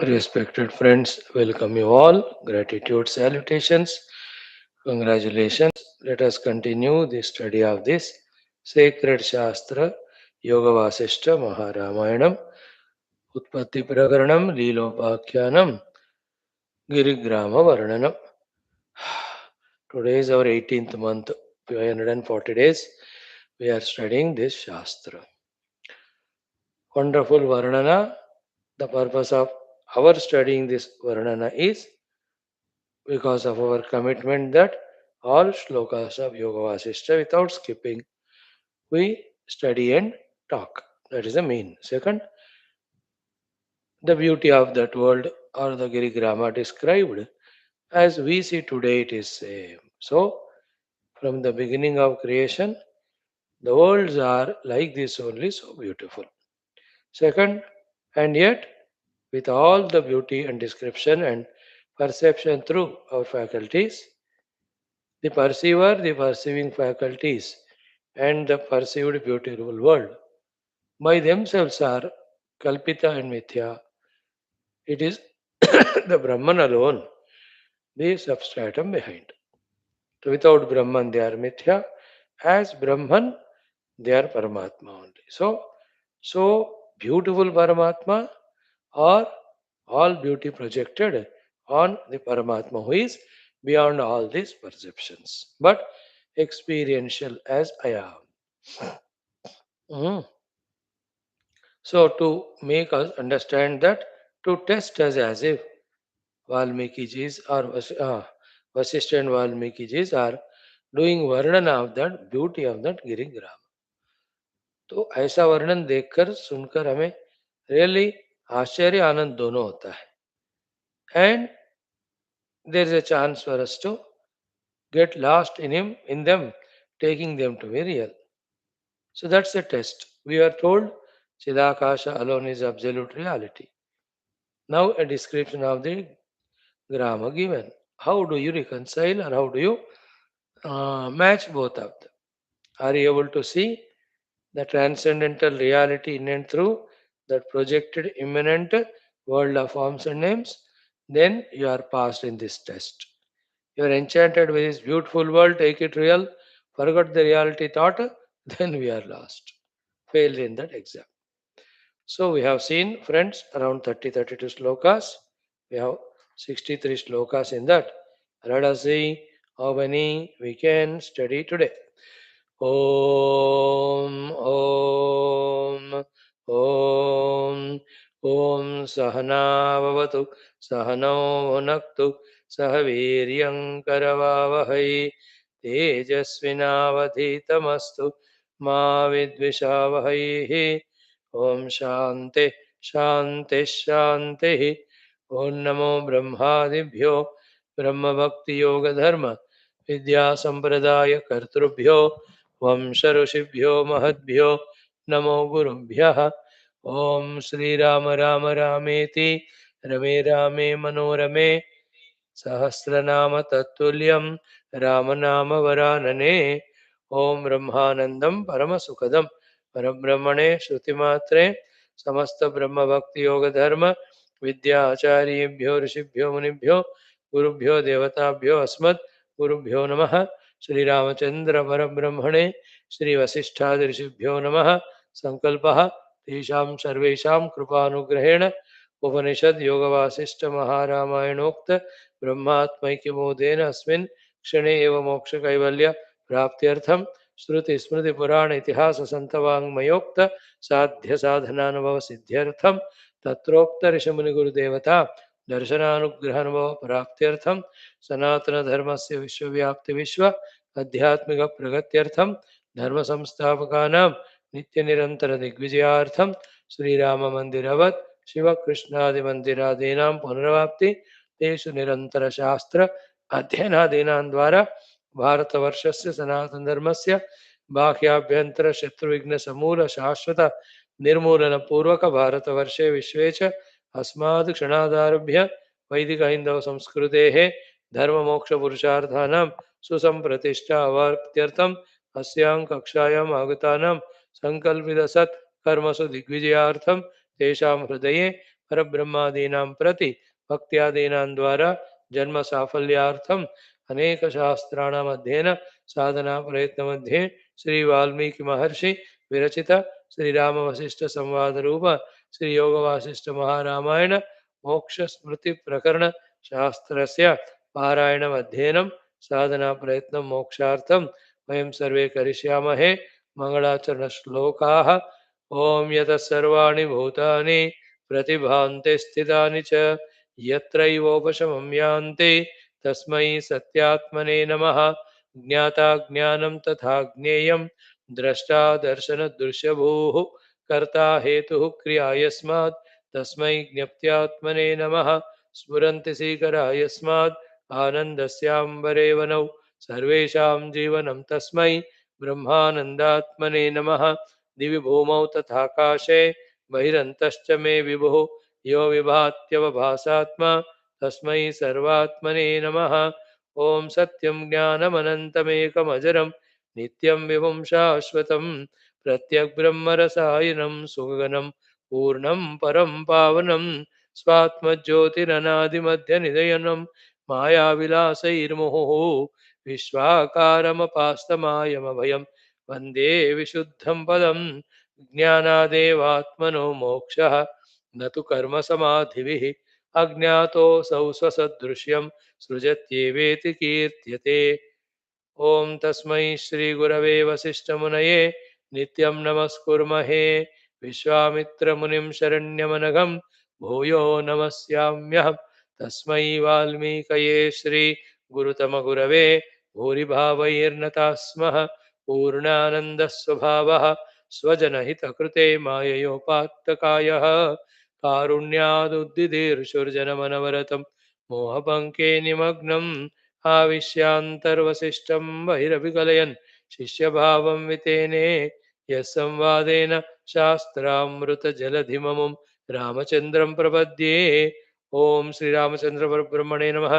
Respected friends, welcome you all. Gratitude, salutations, congratulations. Let us continue the study of this sacred Shastra, Yoga Vaashishtha Maha Ramayanam, Utpatthi Prakaranam Leelopakhyanam, GIRI GRAMA VARNANAM. Today is our 18th month, 540 days. We are studying this Shastra. Wonderful Varnana. The purpose of our studying this Varnana is because of our commitment that all shlokas of Yoga Vasishtha without skipping, we study and talk. That is the main. Second, the beauty of that world or the Giri Grama described as we see today it is same. So, from the beginning of creation, the worlds are like this only, so beautiful. Second, and yet with all the beauty and description and perception through our faculties, the perceiver, the perceiving faculties, and the perceived beautiful world by themselves are kalpita and mithya. It is the Brahman alone, the substratum behind. So without Brahman, they are mithya. As Brahman, they are Paramatma only. So beautiful Paramatma or all beauty projected on the Paramatma who is beyond all these perceptions, but experiential as I am. Mhm. So, to make us understand that, to test us as if Valmiki Jis or Vasishtha and Valmiki Jis are doing वर्णन of that beauty of that गिरिग्राम. तो ऐसा वर्णन देखकर सुनकर हमें really आश्चर्य आनंद दोनों होता है. And there is a chance for us to get lost in him, in them, taking them to be real. So that's the test. We are told Chidakasha alone is absolute reality. Now a description of the grammar given. How do you reconcile or how do you match both of them? Are you able to see the transcendental reality in and through that projected immanent world of forms and names? Then you are passed in this test. You are enchanted with this beautiful world, take it real, forgot the reality thought, then we are lost. Failed in that exam. So we have seen, friends, around 32 slokas. We have 63 slokas in that. Let us see how many we can study today. Om Om Om Om Sahana Vavatu Sahano Bhunaktu Sahaviryam Karavavahai Tejasvinavadhitamastu Ma Vidvishavahai. Om Shanti Shanti Shanti. Om Namo Brahmadibhyo Brahma Bhakti Yoga Dharma Vidya Sampradaya Kartrubhyo Vamsha Rushibhyo Mahadbhyo Namo Gurubhyah. Om Sri Rama Rama Rameti Rame Rame Manorame Sahasranama Tattuliyam Ramanama Varanane. Om Brahmanandam Paramasukadam Parabrahmane Shrutimatre Samasta Brahma Bhakti Yoga Dharma Vidya Acharyebhyo Rishibhyo Munibhyo Gurubhyo Devatabhyo Asmat Gurubhyo Namaha. Shri Ramachandra Parabrahmane Shri Vasishtha Rishibhyo Namaha. Sankalpaha Tesham Sarvesham Kripanugrahena Upanishad Yoga Vasishtha Maharamayणोक्त ब्रह्मात्मैक्यमोदेन अस्मिन् क्षणे एव मोक्षकैवल्य प्राप्त्यर्थं श्रुति स्मृति पुराण इतिहास संतवाङ्मयोक्त साध्य साधनानुभव सिद्ध्यर्थं तत्रोक्त ऋषिमुनि गुरुदेवता दर्शनानुग्रहानुभव प्राप्त्यर्थं सनातन धर्मस्य विश्वव्याप्ति विश्व आध्यात्मिक प्रगत्यर्थं धर्म संस्थापकानां नित्य निरंतर दिग्विजयार्थं श्रीराम मंदिरवत् शिव कृष्णादि मंदिरादीनां पुनरावप्ति तेषु निरंतर शास्त्र अध्ययनादीनां द्वारा भारतवर्षस्य सनातन धर्मस्य बाह्याभ्यंतर शत्रुविघ्न समूल शाश्वत निर्मूलन पूर्वक भारतवर्षे विश्वे च अस्माद् क्षणादारभ्य वैदिक हिंदव संस्कृतेः धर्म मोक्ष पुरुषार्थानां सुसंप्रतिष्ठा अवाप्त्यर्थम् अस्यां कक्षायाम् आगतानां संकल्पित सत् कर्मसु दिग्विजयार्थं तेषां हृदये परब्रह्मादीनां प्रति भक्त्यादीनां द्वारा जन्म साफल्यार्थम् अनेकशास्त्राणाम् अध्ययन साधना प्रयत्नमध्ये श्री वाल्मीकि महर्षि विरचित श्रीराम वशिष्ठ संवाद रूप श्री योग वासिष्ठ महारामायण मोक्ष स्मृति प्रकरण शास्त्रस्य पारायणम् अध्ययनं साधना प्रयत्नं मोक्षार्थं वयं सर्वे करिष्यामहे मंगलाचरण श्लोकाः ओम यतः सर्वाणि भूतानि प्रतिभान्ते स्थितानि च यत्रैवोपशमं यान्ति तस्मै सत्यात्मने नमः ज्ञाता ज्ञानं तथा ज्ञेयं द्रष्टा दर्शनदृश्यभूः कर्ता हेतुः क्रिया यस्मात् तस्मै ज्ञप्त्यात्मने नमः स्फुरन्ति सीकरा यस्मात् आनन्दस्याम्बरे वनौ सर्वेषां जीवनं तस्मै ब्रह्मानन्दात्मने नमः दिवि भूमौ तथाकाशे बहिरन्तश्च मे विभुः यो विभात्यवभासात्मा तस्मै सर्वात्मने नमः ॐ सत्यं ज्ञानमनन्तमेकमजरं नित्यं विभुं शाश्वतं प्रत्यग्ब्रह्मरसायनं सुगगनं पूर्णं परं पावनं स्वात्मज्योतिरनादिमध्यनिधयनं मायाविलासैर्मुहुः विश्वाकारमपास्तमायमभयं वन्दे विशुद्धं पदं ज्ञानादेवात्मनो मोक्षः न तु कर्मसमाधिभिः अज्ञातोऽसौ स्वसदृश्यं सृजत्येवेति कीर्त्यते ॐ तस्मै श्रीगुरवे वसिष्ठमुनये नित्यं नमस्कुर्महे विश्वामित्रमुनिं शरण्यमनघं भूयो नमस्याम्यहं तस्मै वाल्मीकये श्रीगुरुतमगुरवे भूरिभावैर्नताः स्मः पूर्णानन्दस्वभावः स्वजनहितकृते माययोपात्तकायः कारुण्यादुद्दिदीर्षुर्जनमनवरतं मोहपङ्के निमग्नम् आविश्यान्तर्वसिष्ठं बहिरभिकलयन् शिष्यभावं वितेने यः संवादेन शास्त्रामृतजलधिममुं रामचन्द्रं प्रपद्ये ॐ श्रीरामचन्द्रपरब्रह्मणे नमः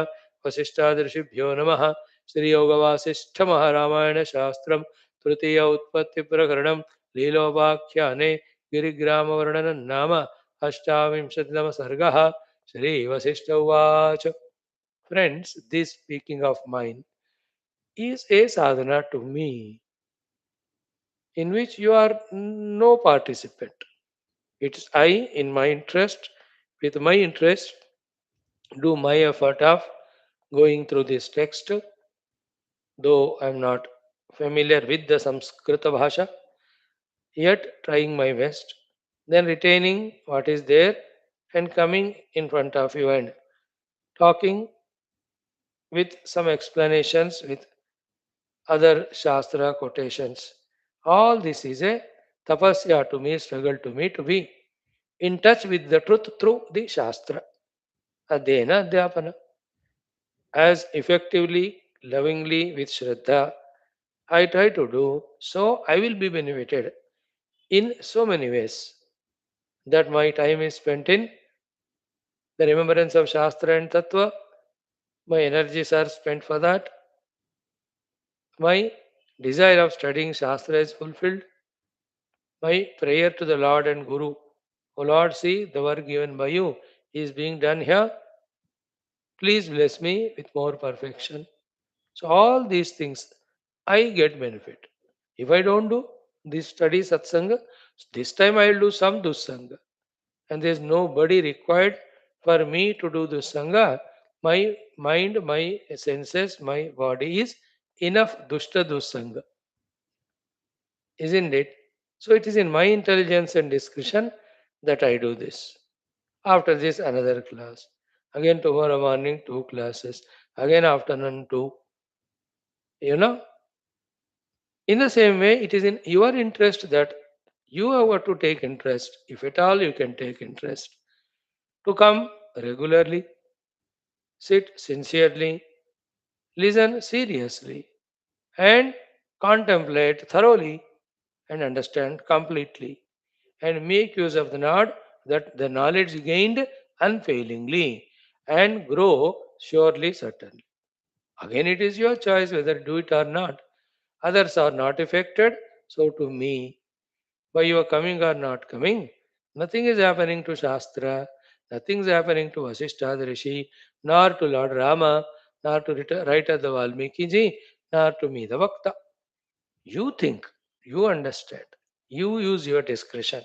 वसिष्ठादर्शिभ्यो नमः श्रीयोगवासिष्ठमहारामायणशास्त्रं तृतीय उत्पत्तिप्रकरणं लीलोपाख्याने गिरिग्रामवर्णनं नाम अष्टाविंशतितमः सर्गः श्रीवसिष्ठ उवाच Friends, this speaking of mine is a sadhana to me in which you are no participant. It's I, in my interest, with my interest, do my effort of going through this text, though I'm not familiar with the Samskrita Bhasha, yet trying my best, then retaining what is there and coming in front of you and talking with some explanations with other Shastra quotations. All this is a tapasya to me, struggle to me to be in touch with the truth through the Shastra. Adhyayana Adhyapana. As effectively, lovingly, with Shraddha, I try to do, so I will be benefited in so many ways that my time is spent in the remembrance of Shastra and Tattva. My energies are spent for that. My desire of studying Shastra is fulfilled. My prayer to the Lord and Guru, O Lord, see the work given by you is being done here. Please bless me with more perfection. So, all these things I get benefit. If I don't do this study satsanga, this time I will do some dussanga. And there is nobody required for me to do dussanga. My mind, my senses, my body is enough dushta dussanga, isn't it? So it is in my intelligence and discretion that I do this. After this, another class. Again, tomorrow morning, two classes. Again, afternoon, two. You know, in the same way, it is in your interest that you have to take interest, if at all you can take interest, to come regularly, sit sincerely, listen seriously, and contemplate thoroughly and understand completely, and make use of the the knowledge gained unfailingly and grow surely certainly. Again, it is your choice whether do it or not. Others are not affected, so to me, by your coming or not coming. Nothing is happening to Shastra, nothing is happening to Vasishtha the Rishi, nor to Lord Rama, nor to writer the Valmiki ji, nor to me the Vakta. You think, you understand, you use your discretion.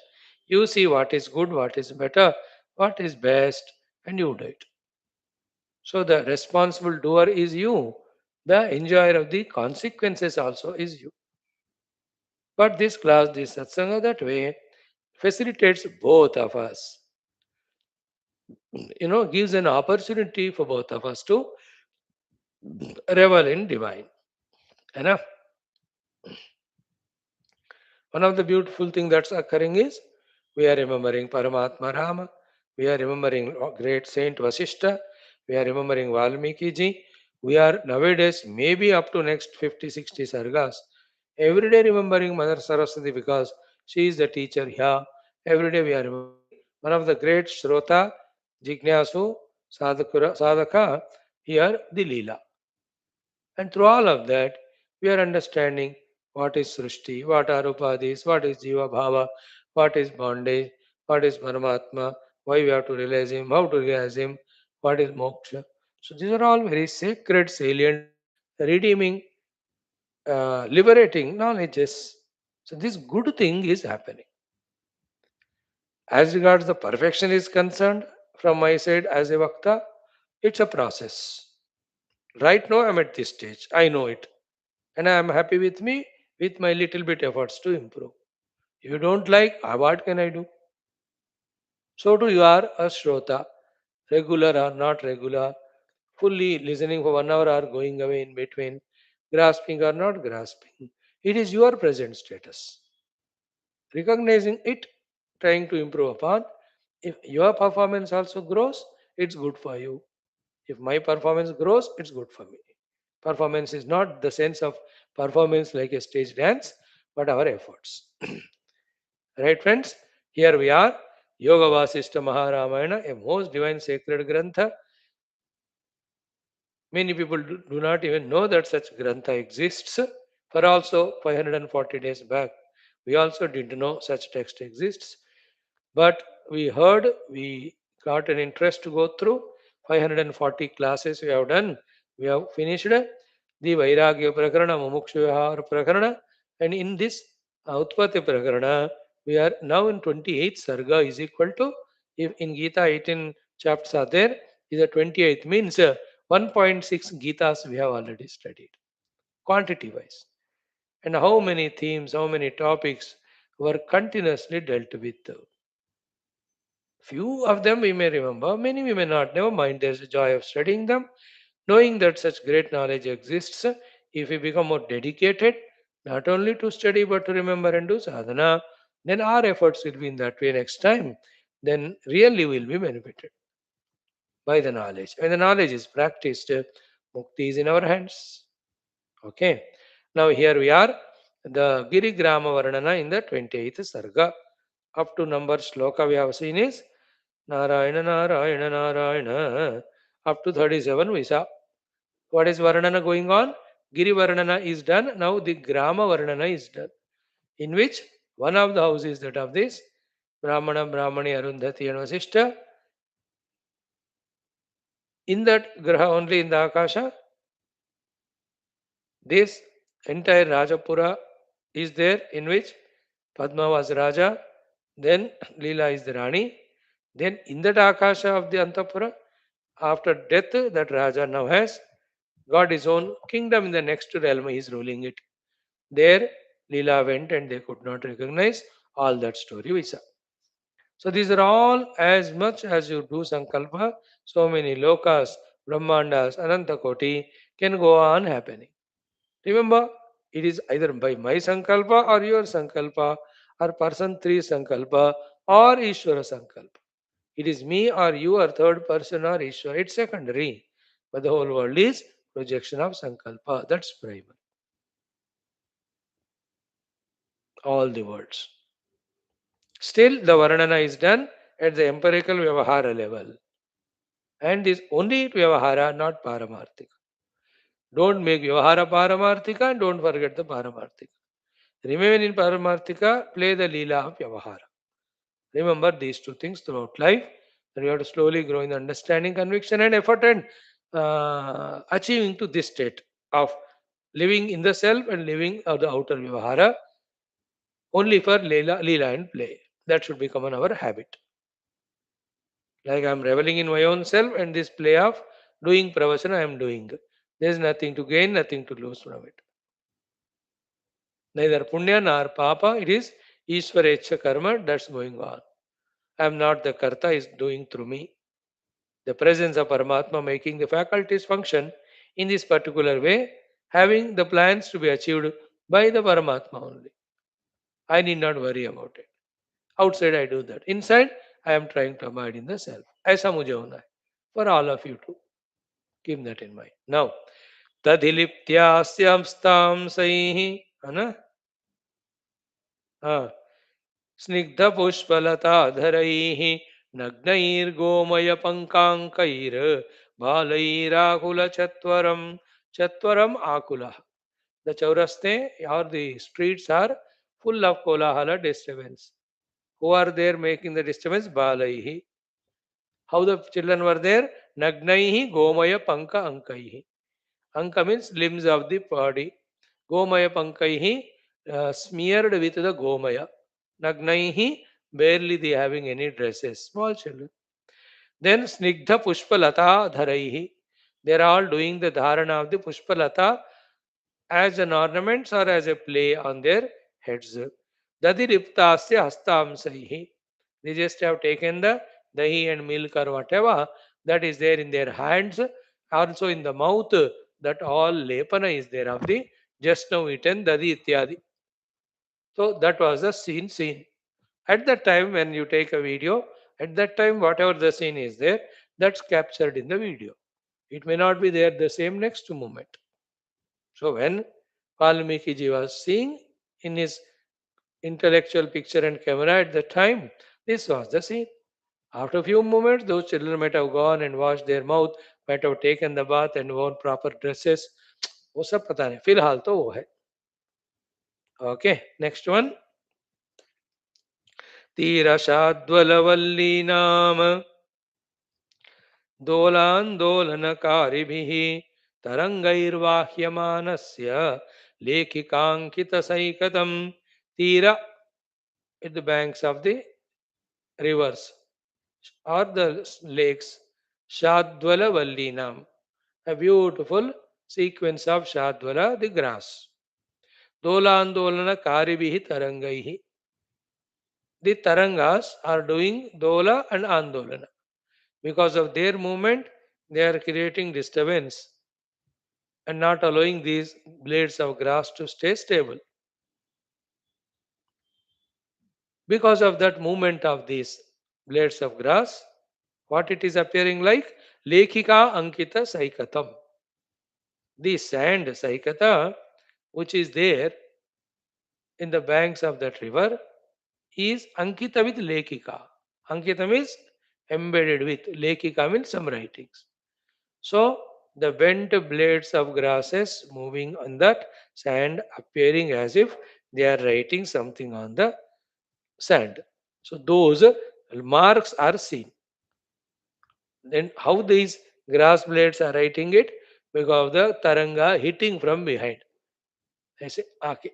You see what is good, what is better, what is best, and you do it. So the responsible doer is you. The enjoyer of the consequences also is you. But this class, this satsanga, that way facilitates both of us. Gives an opportunity for both of us to revel in divine. Enough. One of the beautiful things that's occurring is we are remembering Paramatma Rama, we are remembering great Saint Vasishtha, we are remembering Valmiki ji. We are nowadays maybe up to next 50, 60 sargas. Every day remembering Mother Saraswati because she is the teacher here. Every day we are remembering one of the great Shrota, Jignasu, Sadhaka, here the Leela. And through all of that, we are understanding what is Srishti, what are Upadhis, what is Jiva Bhava, what is bondage, what is Paramatma, why we have to realize Him, how to realize Him, what is Moksha. So these are all very sacred, salient, redeeming, liberating knowledges. So this good thing is happening. As regards the perfection is concerned, from my side as a Vakta, it's a process. Right now I'm at this stage. I know it. And I am happy with me with my little bit efforts to improve. If you don't like, what can I do? So too you are a Shrota, regular or not regular, fully listening for 1 hour or going away in between, grasping or not grasping. It is your present status. Recognizing it, trying to improve upon. If your performance also grows, it's good for you. If my performance grows, it's good for me. Performance is not the sense of performance like a stage dance, but our efforts. Right, friends? Here we are. Yoga Vasishtha Maharamayana, a most divine sacred grantha. Many people do not even know that such grantha exists. For also 540 days back, we also didn't know such text exists. But we heard, we got an interest to go through. 540 classes we have done. We have finished the Vairagya Prakarana, Mumuksha Vihara Prakarana. And in this Utpatthi Prakarana, we are now in 28th Sarga is equal to, if in Gita 18 chapters are there, is a 28th means 1.6 Gitas we have already studied, quantity wise. And how many themes, how many topics were continuously dealt with. Few of them we may remember, many we may not. Never mind, there's a joy of studying them, knowing that such great knowledge exists. If we become more dedicated, not only to study but to remember and do sadhana, then our efforts will be in that way next time. Then really we'll be benefited by the knowledge. When the knowledge is practiced, mukti is in our hands. Okay. Now here we are, the Giri Grama Varnana in the 28th Sarga. Up to number sloka we have seen is Narayana, Narayana, Narayana. Up to 37 we saw. What is Varnana going on? Giri Varnana is done. Now the Grama Varnana is done. In which one of the houses that of this Brahmana, Brahmani, Arundhati and Vasishtha. In that Graha only in the Akasha, this entire Rajapura is there in which Padma was Raja, then Leela is the Rani. Then in that Akasha of the Antapura, after death, that Raja now has got his own kingdom in the next realm, he is ruling it. There, Leela went and they could not recognize all that story we saw. So these are all as much as you do Sankalpa, so many lokas, Brahmandas, Anantakoti can go on happening. Remember, it is either by my Sankalpa or your Sankalpa or person 3 Sankalpa or Ishvara Sankalpa. It is me or you or third person or Ishvara. It's secondary. But the whole world is projection of Sankalpa. That's primary. All the words. Still, the Varnana is done at the empirical Vyavahara level. And is only Vyavahara, not Paramarthika. Don't make Vyavahara Paramarthika and don't forget the Paramarthika. Remain in Paramarthika, play the Leela of Vyavahara. Remember these two things throughout life. And you have to slowly grow in understanding, conviction, and effort, and achieving to this state of living in the self and living of the outer Vyavahara only for Leela and play. That should become our habit. Like I am reveling in my own self, and this play of doing pravasana I am doing. There is nothing to gain, nothing to lose from it. Neither punya nor papa. It is Ishwarecha karma that's going on. I am not the karta, is doing through me. The presence of Paramatma making the faculties function in this particular way, having the plans to be achieved by the Paramatma only. I need not worry about it. Outside I do that. Inside I am trying to abide in the self. ऐसा मुझे होना है. For all of you to keep that in mind. Now, तदिलिप्त्यास्यां स्तांसैः, है ना? हाँ. स्निग्धपुष्पलताधरैः नग्नैर्गोमयपङ्काङ्कैर्बालैराकुलचत्वरं चत्वरम् आकुलः. The chauraste or the streets are full of kolahala disturbance. Who are there making the disturbance? Balaihi. How the children were there? Nagnaihi gomaya panka ankaihi. Anka means limbs of the body. Gomaya pankaihi, smeared with the gomaya. Nagnaihi, barely they having any dresses. Small children. Then snigdha pushpalata dharaihi. They are all doing the dharana of the pushpalata as an ornaments or as a play on their heads. Dadiriptasya hastamsaihi. They just have taken the dahi and milk or whatever that is there in their hands, also in the mouth, that all lepana is there of the just now eaten dadi ityadi. So that was the scene. At that time when you take a video, at that time whatever the scene is there, that's captured in the video. It may not be there the same next moment. So when Valmiki ji was seeing in his intellectual picture and camera at the time, this was the scene. After a few moments, those children might have gone and washed their mouth, might have taken the bath and worn proper dresses. वो सब पता नहीं, फिलहाल तो वो है. Okay, next one. तीरशाद्वलवल्ली नाम दोलान्दोलनकारिभिः तरङ्गैर्वाह्यमानस्य लेखिकाङ्कितसैकतं तीर at the banks of the rivers or the lakes. Shadwala Vallinam, a beautiful sequence of Shadwala, the grass. Dolandolana Karibihi Tarangaihi. The Tarangas are doing Dola and Andolana. Because of their movement, they are creating disturbance and not allowing these blades of grass to stay stable. Because of that movement of these blades of grass, what it is appearing like? Lekhika Ankita Saikatam. The sand Saikata, which is there in the banks of that river, is Ankita with Lekhika. Ankita means embedded with, Lekhika means some writings. So the bent blades of grasses moving on that sand, appearing as if they are writing something on the sand. So those marks are seen. Then how these grass blades are writing it? Because of the taranga hitting from behind. ऐसे आके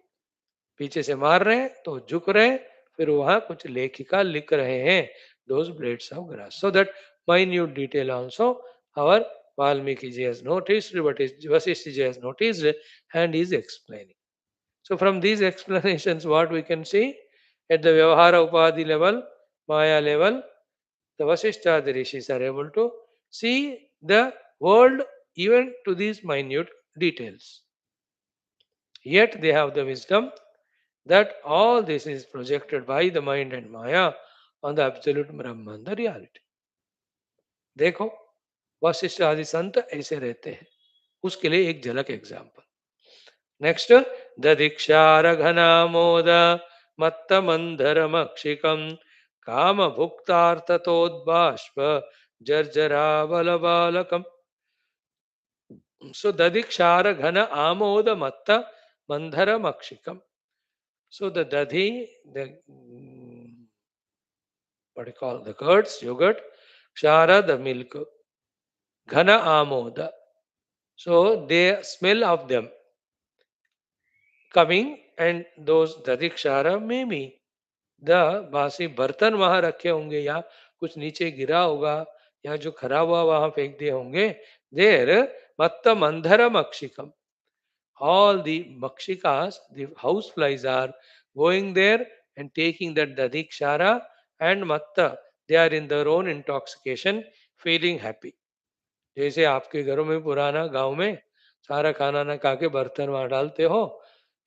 पीछे से मार रहे हैं तो झुक रहे हैं, फिर वहां कुछ लेखिका लिख रहे हैं those blades of grass. So that minute detail also our Valmiki ji has noticed, but Vasishtha ji has noticed and is explaining. So from these explanations, what we can see at the Vyavahara Upadhi level, Maya level, the Vasishtha, the rishis are able to see the world even to these minute details. Yet they have the wisdom that all this is projected by the mind and Maya on the absolute Brahman, the reality. देखो वशिष्ठ आदि संत ऐसे रहते हैं. उसके लिए एक झलक example. Next. ददीक्षार घनामोद मत्त मंधरमक्षिकम काम भुक्तार्थतोद्बाष्प जर्जरावल बालकम. So Dadikshara Ghana Amoda Matta Mandhara Makshikam. So the dadhi, the what do you call the curds, yogurt, kshara, the milk, ghana amoda. So they smell of them coming, and those dadhi kshara maybe the बासी बर्तन वहां रखे होंगे या कुछ नीचे गिरा होगा या जो खराब हुआ वहां फेंक दिए होंगे देर मत्त मंधर मक्षिकम all the makshikas the house flies are going there and taking that dadikshara and matta they are in their own intoxication feeling happy जैसे आपके घरों में पुराना गांव में सारा खाना ना खा के बर्तन वहां डालते हो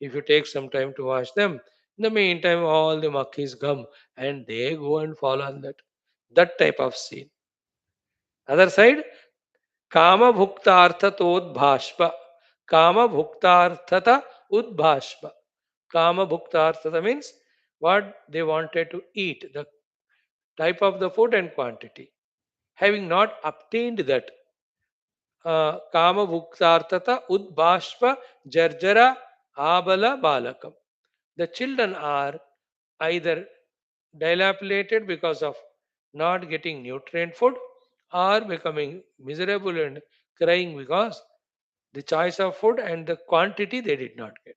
if you take some time to wash them in the meantime all the makkis come and they go and fall on that type of scene other side kama bhuktarthatodbhashpa kama bhuktarthata udbhashpa kama bhuktarthata means what they wanted to eat the type of the food and quantity having not obtained that काम भुक्तार्थता उद्बाष्प जर्जरा abala balakam. The children are either dilapidated because of not getting nutrient food or becoming miserable and crying because the choice of food and the quantity they did not get.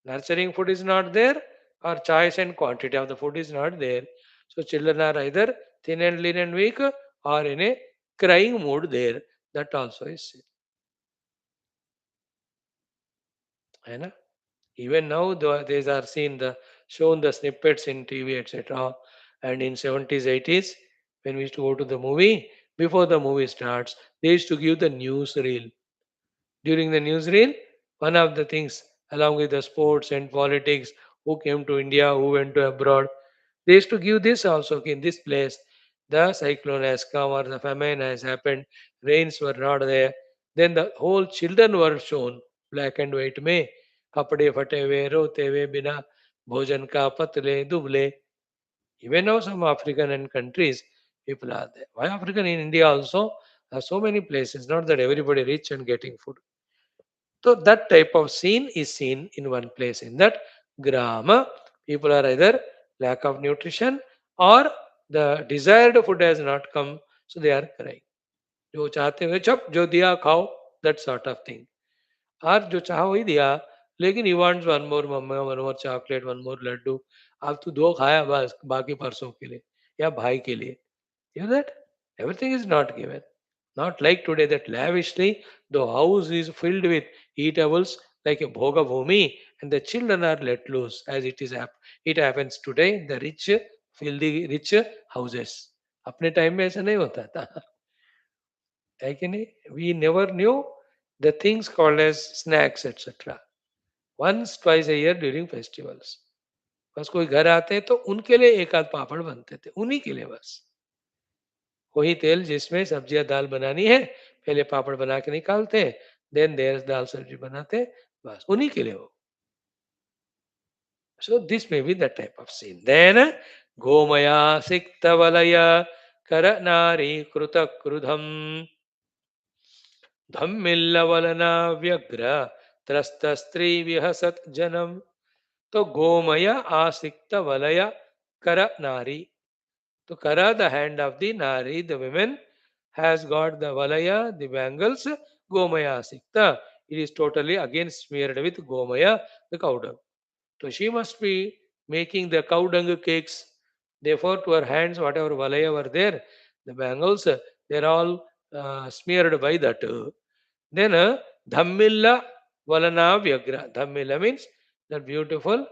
Nurturing food is not there or choice and quantity of the food is not there. So children are either thin and lean and weak or in a crying mood there. That also is it. Even now, these are seen the shown the snippets in TV, etc. And in 70s, 80s, when we used to go to the movie, before the movie starts, they used to give the news reel. During the news reel, one of the things, along with the sports and politics, who came to India, who went to abroad, they used to give this also. Okay, in this place, the cyclone has come or the famine has happened, rains were not there. Then the whole children were shown, black and white में कपड़े फटे हुए रोते हुए बिना भोजन का पतले दुबले. Even now some African and countries people are there. Why African in India also? There are so many places, not that everybody rich and getting food. So that type of scene is seen in one place. In that grama, people are either lack of nutrition or the desired food has not come, so they are crying. जो चाहते हुए चप जो दिया खाओ that sort of thing. और जो चाहा वही दिया लेकिन ही वांट्स वन मोर मम्मा one more chocolate one more laddu अब तू दो खाया बस बाकी परसों के लिए या भाई के लिए you know that everything is not given. Not like today that lavishly the house is filled with eatables like a bhoga bhumi and the children are let loose as it happens today in the rich filthy rich houses. अपने time में ऐसा नहीं होता था है कि नहीं we never knew the things called as snacks etc. Once twice a year during festivals. बस कोई घर आते तो उनके लिए एक आध पापड़ बनते थे उन्हीं के लिए बस वही तेल जिसमें सब्जियां दाल बनानी है पहले पापड़ बना के निकालते देन देर दाल सब्जी बनाते बस उन्हीं के लिए हो so this may be the type of scene then गोमया सिक्त वलय कर नारी कृत क्रुधम धम्मिल्लवलना व्यग्र त्रस्त स्त्री विहसत जनम तो गोमय आसिक्त वलय कर नारी तो kara the hand of the nari the women has got the valaya the bangles gomaya sikta it is totally again smeared with gomaya the cow dung so she must be making the cow dung cakes therefore to her hands whatever valaya were there the bangles they're all smeared by that then dhammilla valana vyagra dhammilla means that beautiful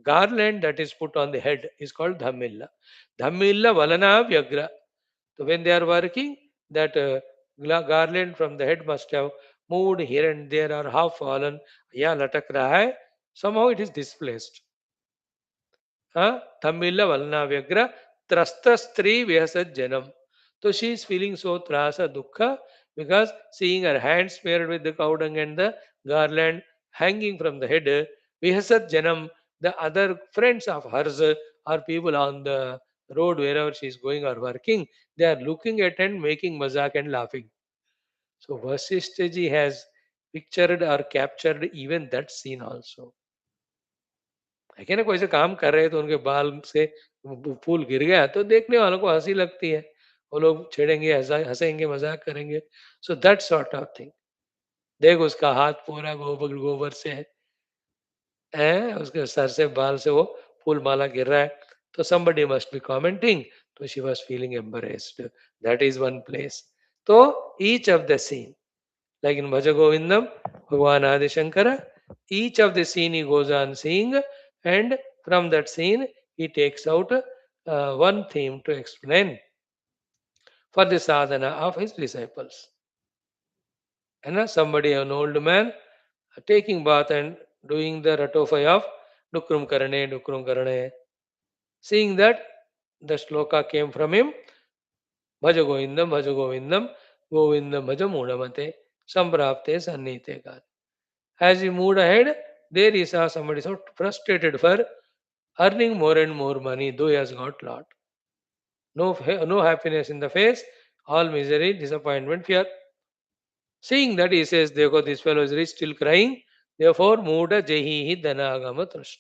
garland that is put on the head is called dhammilla dhammilla valana vyagra so when they are working that garland from the head must have moved here and there or half fallen yeah latak raha hai somehow it is displaced Tamila Valnavyagра Trasta Stri Vyasat Janam. So she is feeling so trasa dukkha because seeing her hands smeared with the cow dung and the garland hanging from the head, Vyasat Janam, the other friends of hers or people on the road wherever she is going or working, they are looking at and making mazak and laughing. So Vasishthaji has pictured or captured even that scene also. है कि ना, कोई से काम कर रहे हैं तो उनके बाल से फूल गिर गया तो देखने वालों को हंसी लगती है, वो लोग छेड़ेंगे, हंसेंगे, मजाक करेंगे। So that sort of thing. देख उसका हाथ पूरा गोबर गोबर से है, उसके सर से बाल से वो फूल माला गिर रहा है, तो somebody must be commenting, तो she was feeling embarrassed. That is one place. तो each of the scene, like in Bhaja Govindam, Bhagwan Adi Shankara, each of the scene he goes on seeing, and from that scene he takes out one theme to explain for the sadhana of his disciples. And somebody, an old man, taking bath and doing the ratofai of Dukrum Karane. Seeing that the shloka came from him, Bhaja Govindam, Govindam Bhaja Mudamate, Samprapte Sannite God. As he moved ahead, there he saw somebody so frustrated for earning more and more money, though he has got lot. No happiness in the face, all misery, disappointment, fear. Seeing that, he says, Dekho, this fellow is rich, still crying. Therefore, Muda Jehi Dhanagama Trishna.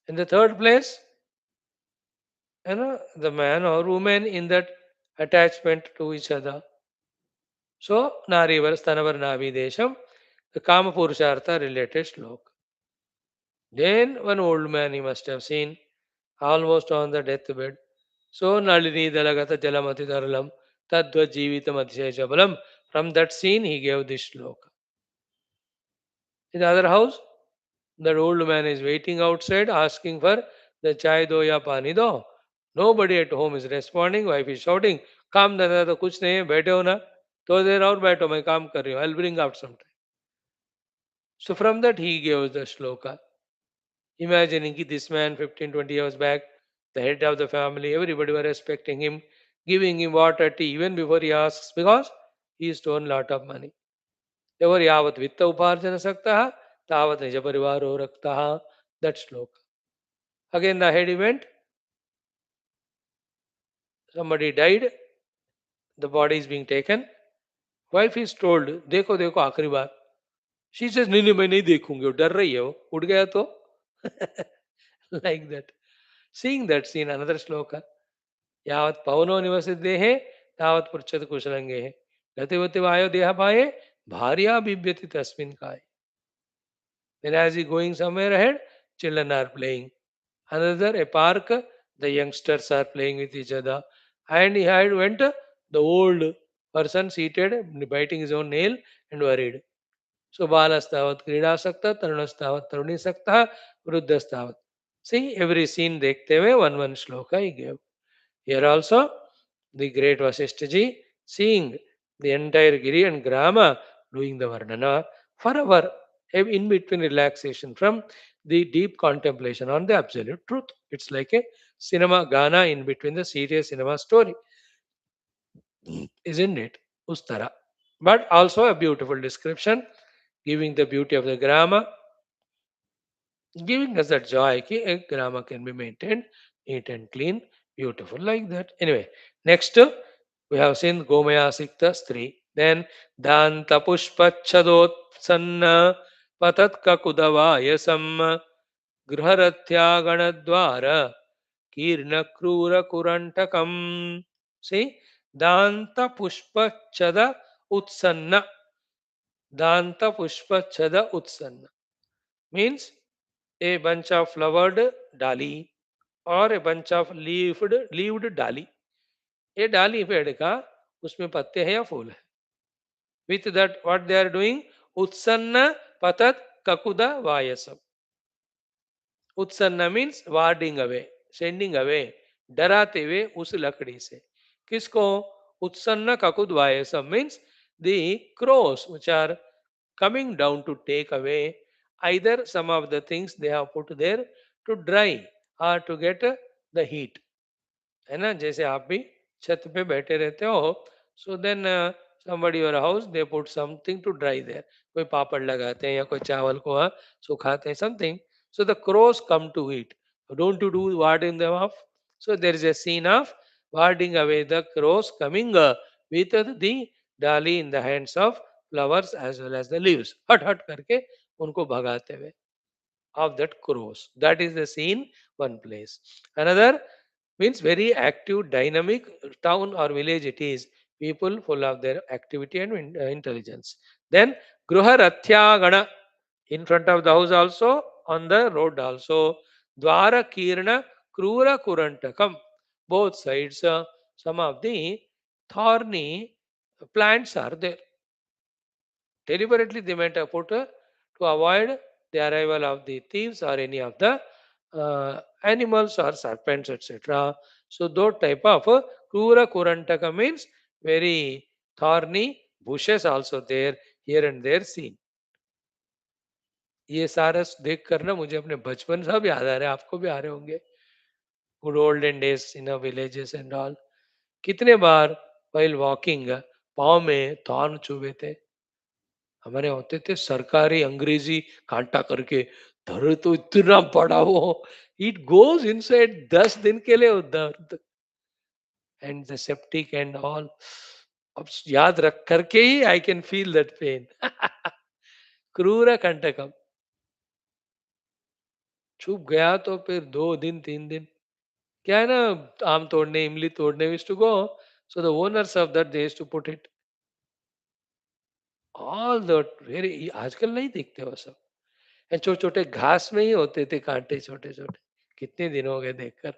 In the third place, the man or woman in that attachment to each other. So, Narivar Stanavar Navi Desham, the Kama Purushartha related slok. Then one old man he must have seen, almost on the deathbed. So, Nalini Dalagata Jalamati Daralam, Tadva Jivitam Adhishajabalam. From that scene, he gave this sloka. In the other house, that old man is waiting outside asking for the chai do ya pani do. Nobody at home is responding. Wife is shouting, काम धंधा तो कुछ नहीं है, बैठे हो ना, थोड़ी देर और बैठो, मैं काम कर रही हूँ, I'll bring out sometime. So from that he gave the shloka, imagining that this man 15-20 years back, the head of the family, everybody were respecting him, giving him water, tea even before he asks, because he stole lot of money. Therefore, yavat vitta uparjana saktaha, tavat nija parivaro raktaha. That shloka. Again the head event, somebody died, the body is being taken. Wife is told, देखो देखो आखिरी बार. She says, नहीं नहीं मैं नहीं देखूंगी, वो डर रही है, वो उठ गया तो. Like that. Seeing that scene, another shloka. यावत् पवनो निवसिद्देः तावत् पृच्छति कुशलंगेः. गतिवति वायो देहपाये भार्या बिभ्यति तस्मिन् काये. Then as he going somewhere ahead, children are playing. Another, a park, the youngsters are playing with each other. And he had went, the old person seated, biting his own nail and worried. So बालस्तावत् क्रीडासक्तः तरुणस्तावत् तरुणीसक्तः वृद्धस्तावत्. See, every scene देखते हुए one shloka he gave. Here also, the great Vaashishthaji, seeing the entire Giri and Grama doing the Varnana for our in between relaxation from the deep contemplation on the absolute truth. It's like a cinema Ghana in between the serious cinema story, isn't it? Ustara. But also a beautiful description, giving the beauty of the Grama, giving us that joy that a Grama can be maintained neat and clean, beautiful like that. Anyway, next we have seen Gomaya Sikta Stri. Then Danta Pushpachadot Sanna Patat Kakudavayasam Grharatya Ganadwara Kirna Krura Kurantakam. See, Danta Pushpachada Utsanna. Danta Pushpachada Utsanna means a bunch of flowered dali और a bunch of leaved डाली. ये डाली पेड़ का उसमें पत्ते हैं या फूल है. With that what they are doing, उत्सन्न पतत ककुदा वायसम. उत्सन्न means warding away, sending away, डराते हुए उस लकड़ी से. किसको? उत्सन्न ककुद वायसम means the crows which are coming down to take away either some of the things they have put there to dry or to get the heat. है ना, जैसे आप भी छत पे बैठे रहते हो, so then somebody your house they put something to dry there. कोई पापड़ लगाते हैं या कोई चावल को सुखाते हैं something. So the crows come to eat. Don't you do warding them off? So there is a scene of warding away the crows coming with the डाली in the hands of flowers as well as the leaves. हट हट करके उनको भगाते हुए. of that crows. That is the scene, one place. Another means very active, dynamic town or village it is. People full of their activity and intelligence. Then Gruha Rathya in front of the house also, on the road also. Dwara Kirna Krura Kurantakam. Both sides, some of the thorny plants are there. Deliberately they might have put to avoid the arrival of the thieves or any of the animals or serpents, etc. So those type of Krura Kurantaka means very thorny bushes also there, here and there seen. ये सारा देख कर ना मुझे अपने बचपन सब याद आ रहे हैं, आपको भी आ रहे होंगे. Good olden days in a villages and all. कितने बार while वॉकिंग पाँव में थॉर्न चुभे थे. हमारे होते थे सरकारी अंग्रेजी कांटा करके धर, तो इतना बड़ा वो, इट गोज इनसाइड 10 दिन के लिए उधर, and the septic and all. अब याद रख करके ही I can feel that pain. क्रूर कंटकम छुप गया तो फिर 2 दिन 3 दिन. क्या है ना, आम तोड़ने, इमली तोड़ने we to go. So the owners of that they to put it all that very. आजकल नहीं दिखते वो सब. छोटे छोटे घास में ही होते थे कांटे, छोटे छोटे. कितने दिन हो गए देखकर.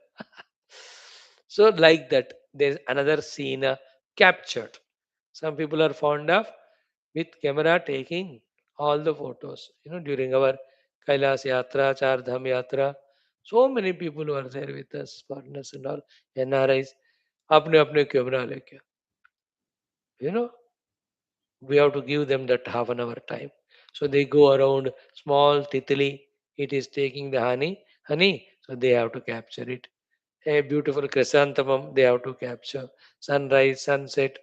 So like that, there's another scene captured. Some people are fond of with camera taking all the photos. During our Kailas Yatra, Char Dham Yatra, so many people were there with us, foreigners and all, NRIs. अपने अपने camera लेके, you know, we have to give them that half-an-hour time. So they go around small titili. It is taking the honey. So they have to capture it. A beautiful chrysanthemum they have to capture. Sunrise, sunset.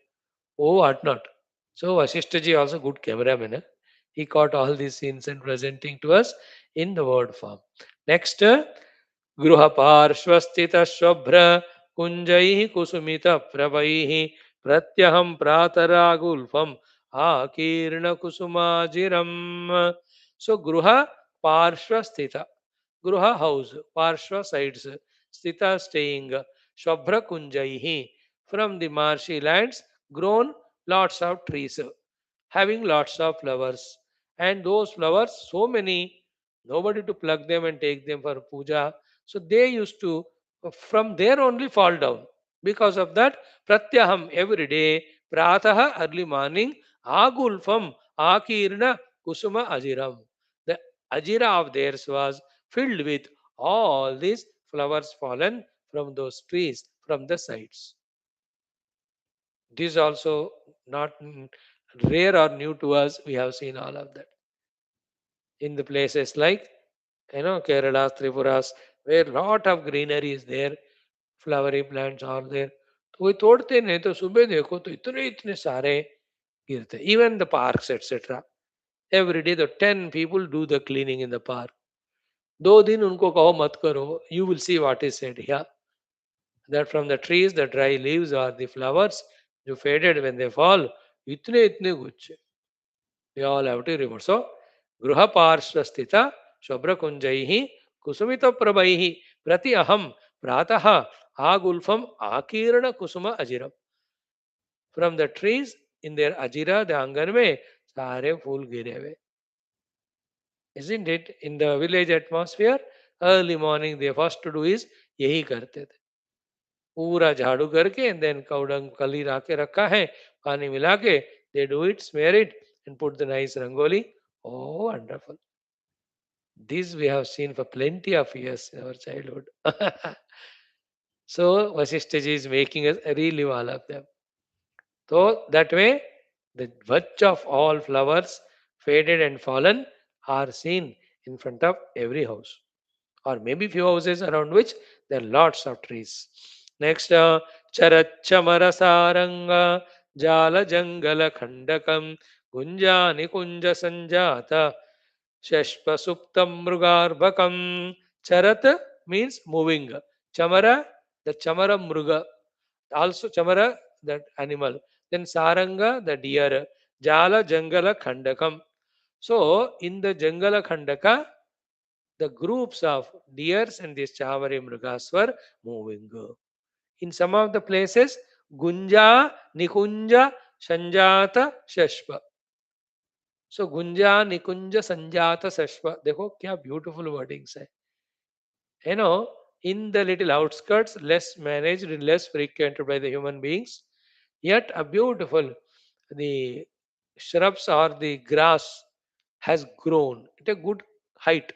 Oh, what not. So Vaashishthaji also good cameraman. He caught all these scenes and presenting to us in the word form. Next, गृहपार्श्वस्थितशुभ्र कुञ्जैः कुसुमितप्रभैः प्रत्यहं प्रातरागुल्फम् आकीर्णकुसुमाजिरम्. So Gruha Parshvasthita. Gruha house, Parshva sides, Sthita staying, Shobhra Kunjaihi. From the marshy lands grown lots of trees, having lots of flowers. And those flowers, so many, nobody to pluck them and take them for puja. So they used to, from there only fall down. Because of that, Pratyaham every day, Prataha early morning, Agulfam, Akirna, Kusuma Ajiram. The Ajira of theirs was filled with all these flowers fallen from those trees from the sides. This also not rare or new to us. We have seen all of that in the places like Kerala, Tripuras, where lot of greenery is there, flowery plants are there. तो कोई तोड़ते नहीं, तो सुबह देखो तो इतने इतने सारे गिरते. Even the parks, etc. Every day the 10 people do the cleaning in the park. 2 दिन उनको कहो मत करो, you will see what is said here. That from the trees, the dry leaves or the flowers, जो faded when they fall, इतने इतने गुच्छे. We all have to remember. So, Gruha Parshvasthita Shobra Kunjaihi Kusumita Prabhaihi Prati Aham Prataha Agulfam Akirana Kusuma Ajiram. From the trees in their Ajira, the Angan mein, सारे फूल गिरे हुए. Isn't it? In the village atmosphere, early morning, they first to do is यही करते थे. पूरा झाड़ू करके and then कौडंग कली राके रखा है, पानी मिला के, they do it, smear it and put the nice rangoli. Oh, wonderful. This we have seen for plenty of years in our childhood. So Vasishthaji is making us relive all of them. So that way, the bunch of all flowers, faded and fallen, are seen in front of every house, or maybe few houses around which there are lots of trees. Next, Charachamara Saranga Jala Jangala Khandakam Gunja Nikunja Sanjata Shashpasuptam Mrugarbhakam. Charat means moving. Chamara, the Chamara Mruga, also Chamara, that animal. Then Saranga, the deer. Jala Jangala Khandakam. So, in the Jangala Khandaka, the groups of deers and these Chavari Mrugas were moving. In some of the places, Gunja, Nikunja, Sanjata, Shashva. So Gunja, Nikunja, Sanjata, Shashva. देखो क्या beautiful wordings है. You know, in the little outskirts, less managed, less frequented by the human beings, yet a beautiful, the shrubs or the grass has grown at a good height.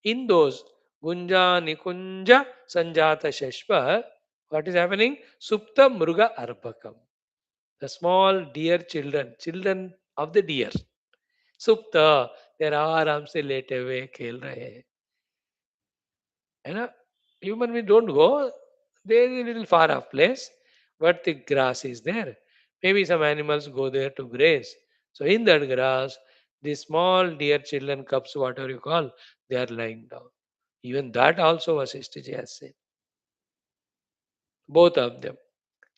In those Gunja, Nikunja, Sanjata, Shashva, what is happening? Supta Mruga Arbakam. The small deer children, children of the deer. Supta, they are आराम से लेटे हुए खेल रहे हैं. है ना? Human we don't go. There is a little far off place, but the grass is there. Maybe some animals go there to graze. So in that grass, the small deer children cubs, whatever you call, they are lying down. Even that also Vasishtha has said. Both of them.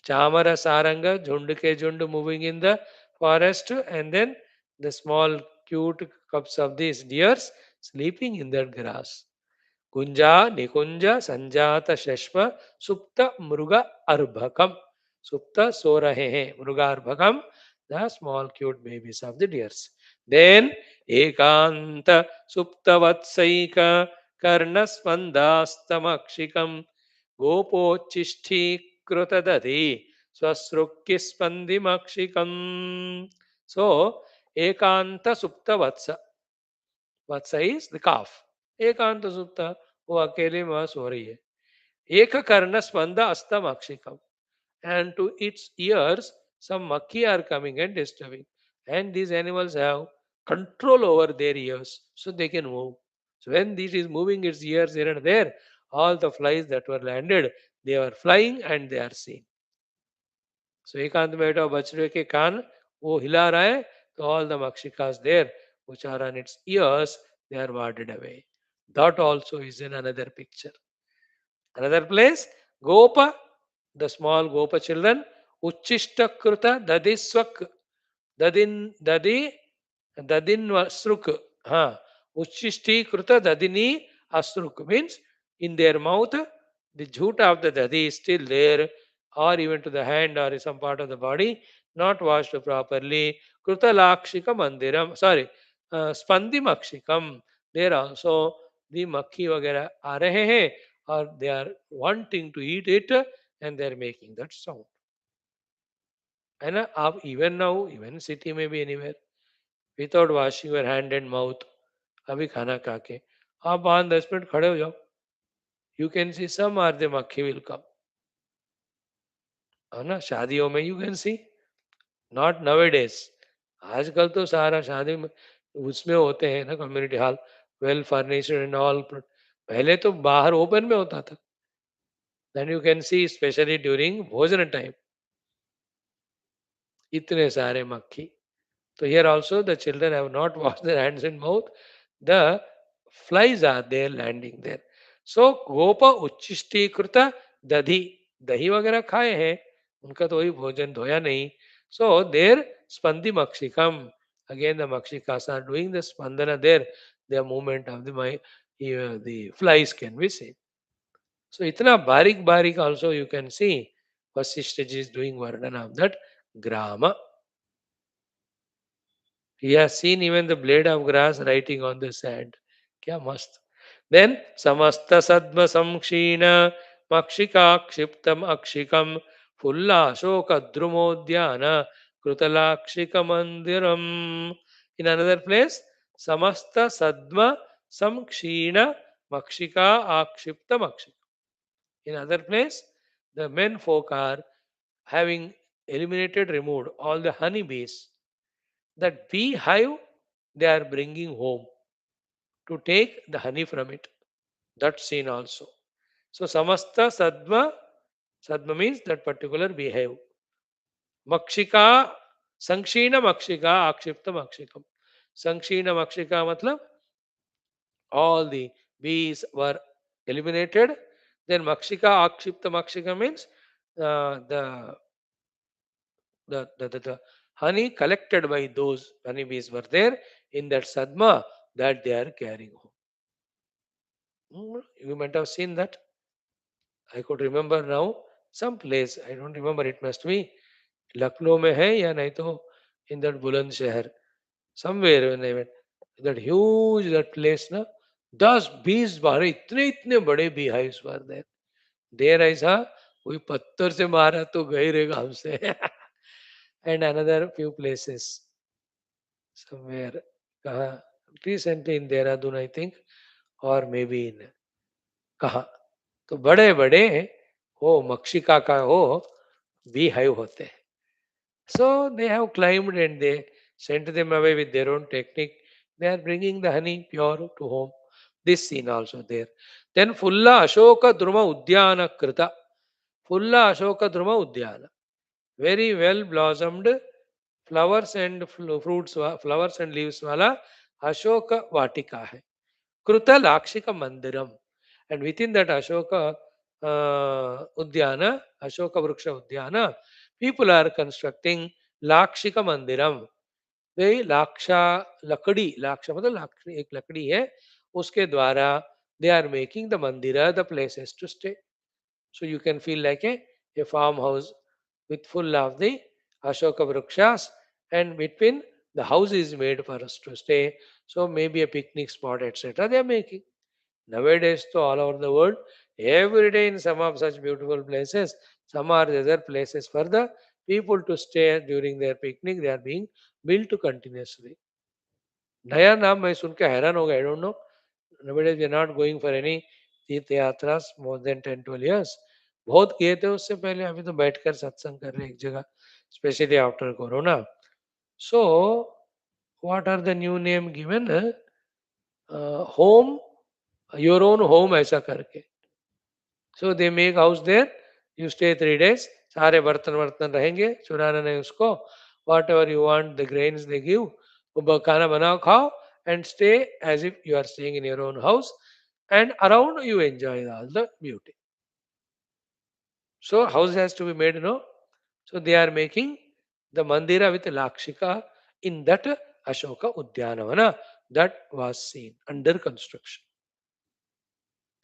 Chamara Saranga, Jhund ke Jhund moving in the forest, and then the small cute cubs of these deers sleeping in that grass. Kunja, Nikunja, Sanjata, Shashma, Supta, Mruga, Arbhakam. Supta, so rahe hain. Mruga, Arbhakam, the small cute babies of the deers. Then, Ekanta, Supta, Vatsaika, Karnaspandastamakshikam, Gopochishti, Swasrukkispandhimakshikam. So, Ekanta, Supta, Vatsa. Vatsa is the calf. एकांत सुप्ता वो अकेले में सो रही है एक कर्ण स्पंद अस्तम अक्षिकम and to its ears some maki are coming and disturbing and these animals have control over their ears so they can move so when this is moving its ears here and there all the flies that were landed they were flying and they are seen so एकांत में बैठा बछड़े के कान वो हिला रहा है तो all the makshikas there which are on its ears they are warded away that also is in another picture. Another place, Gopa, the small Gopa children, Uchishta Kruta Dadiswak, Dadi, Dadin Asruk. Uchishti Kruta Dadini Asruk means in their mouth, the jhuta of the Dadi is still there, or even to the hand or some part of the body, not washed properly. Kruta Lakshika Mandiram, sorry, Spandi Makshikam. There also the makhi वगैरह आ रहे हैं और they are wanting to eat it and they are making that sound है ना आप even now even city में भी anywhere without washing your hand and mouth अभी खाना खा के आप 5-10 मिनट खड़े हो जाओ you can see some are the makhi will come है ना शादियों में you can see not nowadays आजकल तो सारा शादी में उसमें होते हैं ना community hall well furnished and all पहले तो बाहर ओपन में होता था then you can see especially during bhojan time itne sare makhi so here also the children have not washed their hands and mouth the flies are there landing there so gopa uchishti krita dadhi dahi वगैरह खाए हैं उनका तो वही भोजन धोया नहीं so there spandi makshikam again the makshikas are doing the spandana there the movement of the flies can be seen. So itna barik barik also you can see Vasishtha ji is doing Varnana of that grama. He has seen even the blade of grass writing on the sand. Kya mast. Then samasta sadma samkshina makshika kshiptam akshikam fulla shoka drumodhyana krutalakshika mandiram. In another place, samasta sadma samkshina makshika akshiptam akshikam. In other place, the men folk are having eliminated, removed all the honey bees. That beehive they are bringing home to take the honey from it. That scene also. So samasta sadma, sadma means that particular beehive. Makshika, sankshina makshika, akshipta makshikam. Sankshina makshika matlab all the bees were eliminated. Then makshika, akshipta makshika means the the honey collected by those honeybees were there in that sadma that they are carrying home. You might have seen that. I could remember now some place. I don't remember. It must be Lucknow में है या नहीं तो in that Bulandshahr somewhere when I went. That huge that place ना 10-20 12 इतने इतने बड़े beehives were there. There I saw कोई पत्थर से मारा तो गए रे गांव से. And another few places somewhere कहाँ recently in Dehradun I think or maybe in कहाँ तो बड़े बड़े वो मक्षिका का वो beehive होते हैं. So they have climbed and they sent them away with their own technique. They are bringing the honey pure to home. This scene also there. Then Fulla Ashoka Druma Udyana Krita. Fulla Ashoka Druma Udyana. Very well blossomed flowers and fruits, flowers and leaves wala Ashoka Vatika hai. Kruta Lakshika Mandiram. And within that Ashoka Udyana, Ashoka Vruksha Udyana, people are constructing Lakshika Mandiram. वे लाक्षा लकड़ी लाक्षा मतलब लाकड़ी एक लकड़ी है उसके द्वारा they are making the mandir the places to stay so you can feel like a farmhouse with full of the ashoka vrukshas and between the house is made for us to stay so maybe a picnic spot etc they are making nowadays to all over the world every day in some of such beautiful places some are the other places for the people to stay during their picnic they are being built continuously नया नाम मैं सुन के हैरान हो गया I don't know nowadays we are not going for any तीर्थ यात्रास more than 10-12 years बहुत किए थे उससे पहले अभी तो बैठकर सत्संग कर रहे हैं एक जगह specially after corona so what are the new name given home your own home ऐसा करके so they make house there you stay 3 days सारे बर्तन वर्तन रहेंगे चुराना नहीं उसको whatever you want the grains they give वो खाना बनाओ खाओ and stay as if you are staying in your own house and around you enjoy all the beauty so house has to be made so they are making the mandira with lakshika in that ashoka udyanavana that was seen under construction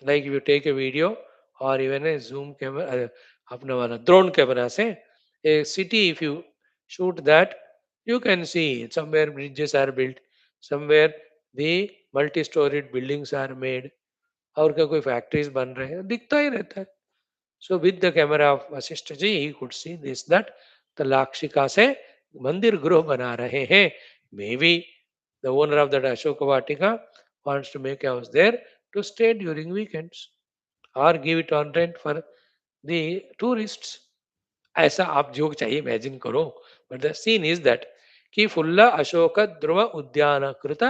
like if you take a video or even a zoom camera अपना वाला drone camera से a city if you shoot that you can see somewhere bridges are built somewhere the multi-storied buildings are made और क्या कोई factories बन रहे हैं दिखता ही रहता है so with the camera of Vashishtha ji he could see this that the लाक्षिका से मंदिर गृह बना रहे हैं may be the owner of that Ashok Vatika wants to make a house there to stay during weekends or give it on rent for the tourists ऐसा आप जो चाहिए इमेजिन करो but the scene is that कि फुल्ला अशोक ध्रुव उद्यान कृत